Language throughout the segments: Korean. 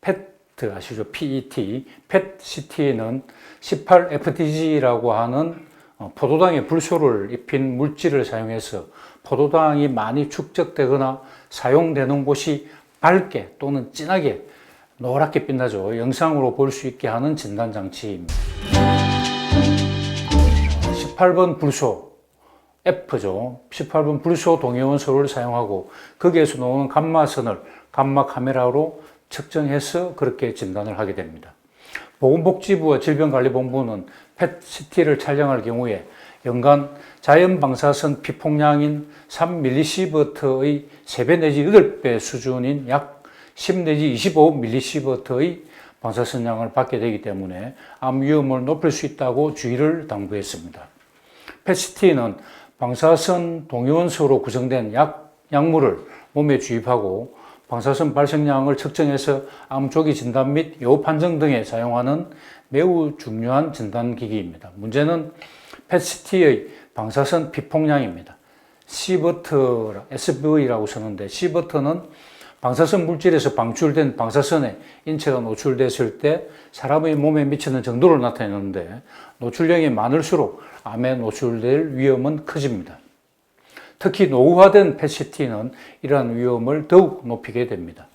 PET 아시죠? PET, PET-CT는 18FDG라고 하는 포도당에 불소를 입힌 물질을 사용해서 포도당이 많이 축적되거나 사용되는 곳이 밝게 또는 진하게 노랗게 빛나죠. 영상으로 볼 수 있게 하는 진단장치입니다. 18번 불소, F죠. 18번 불소 동위원소를 사용하고 거기에서 나오는 감마선을 감마 카메라로 측정해서 그렇게 진단을 하게 됩니다. 보건복지부와 질병관리본부는 PET-CT를 촬영할 경우에 연간 자연 방사선 피폭량인 3mSv의 3배 내지 8배 수준인 약 10 내지 25mSv의 방사선량을 받게 되기 때문에 암 위험을 높일 수 있다고 주의를 당부했습니다. PET-CT는 방사선 동위원소로 구성된 약물을 몸에 주입하고 방사선 발생량을 측정해서 암 조기 진단 및 여우 판정 등에 사용하는 매우 중요한 진단기기입니다. 문제는 PET-CT의 방사선 피폭량입니다. 시버트, SV라고 쓰는데 시버트는 방사선 물질에서 방출된 방사선에 인체가 노출됐을 때 사람의 몸에 미치는 정도를 나타내는데 노출량이 많을수록 암에 노출될 위험은 커집니다. 특히 노후화된 PET-CT는 이러한 위험을 더욱 높이게 됩니다.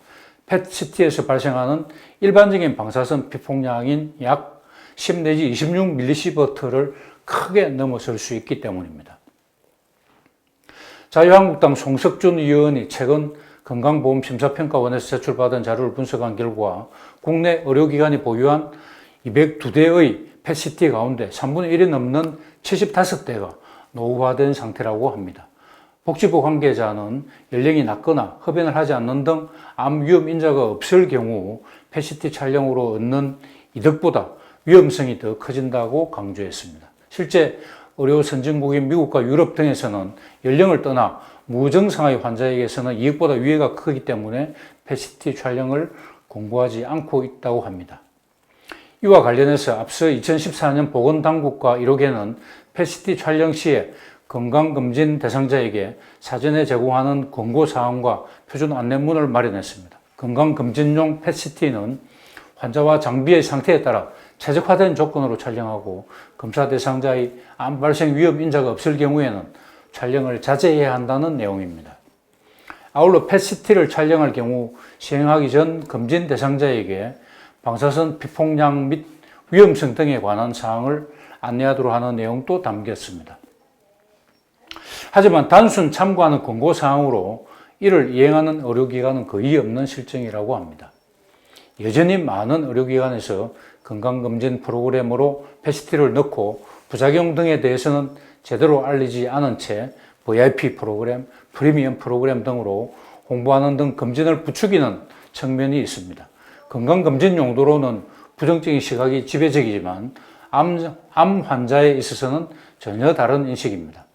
PET-CT에서 발생하는 일반적인 방사선 피폭량인 약 10 내지 26mSv를 크게 넘어설 수 있기 때문입니다. 자유한국당 송석준 의원이 최근 건강보험심사평가원에서 제출받은 자료를 분석한 결과 국내 의료기관이 보유한 202대의 PET-CT 가운데 3분의 1이 넘는 75대가 노후화된 상태라고 합니다. 복지부 관계자는 연령이 낮거나 흡연을 하지 않는 등 암 위험 인자가 없을 경우 PET-CT 촬영으로 얻는 이득보다 위험성이 더 커진다고 강조했습니다. 실제 의료 선진국인 미국과 유럽 등에서는 연령을 떠나 무증상의 환자에게서는 이익보다 위해가 크기 때문에 PET-CT 촬영을 권고하지 않고 있다고 합니다. 이와 관련해서 앞서 2014년 보건당국과 1호계는 PET-CT 촬영 시에 건강검진 대상자에게 사전에 제공하는 권고사항과 표준 안내문을 마련했습니다. 건강검진용 PET-CT는 환자와 장비의 상태에 따라 최적화된 조건으로 촬영하고 검사 대상자의 암 발생 위험 인자가 없을 경우에는 촬영을 자제해야 한다는 내용입니다. 아울러 PET-CT를 촬영할 경우 시행하기 전 검진 대상자에게 방사선 피폭량 및 위험성 등에 관한 사항을 안내하도록 하는 내용도 담겼습니다. 하지만 단순 참고하는 권고사항으로 이를 이행하는 의료기관은 거의 없는 실정이라고 합니다. 여전히 많은 의료기관에서 건강검진 프로그램으로 PET-CT를 넣고 부작용 등에 대해서는 제대로 알리지 않은 채 VIP 프로그램, 프리미엄 프로그램 등으로 홍보하는 등 검진을 부추기는 측면이 있습니다. 건강검진 용도로는 부정적인 시각이 지배적이지만 암 환자에 있어서는 전혀 다른 인식입니다.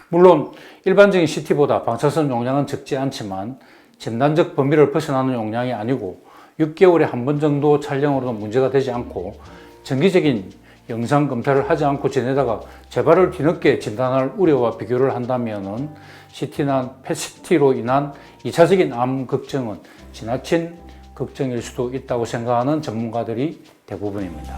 물론 일반적인 CT보다 방사선 용량은 적지 않지만 진단적 범위를 벗어나는 용량이 아니고 6개월에 한 번 정도 촬영으로는 문제가 되지 않고 정기적인 영상 검사를 하지 않고 지내다가 재발을 뒤늦게 진단할 우려와 비교를 한다면 CT나 PET-CT로 인한 2차적인 암 걱정은 지나친 걱정일 수도 있다고 생각하는 전문가들이 대부분입니다.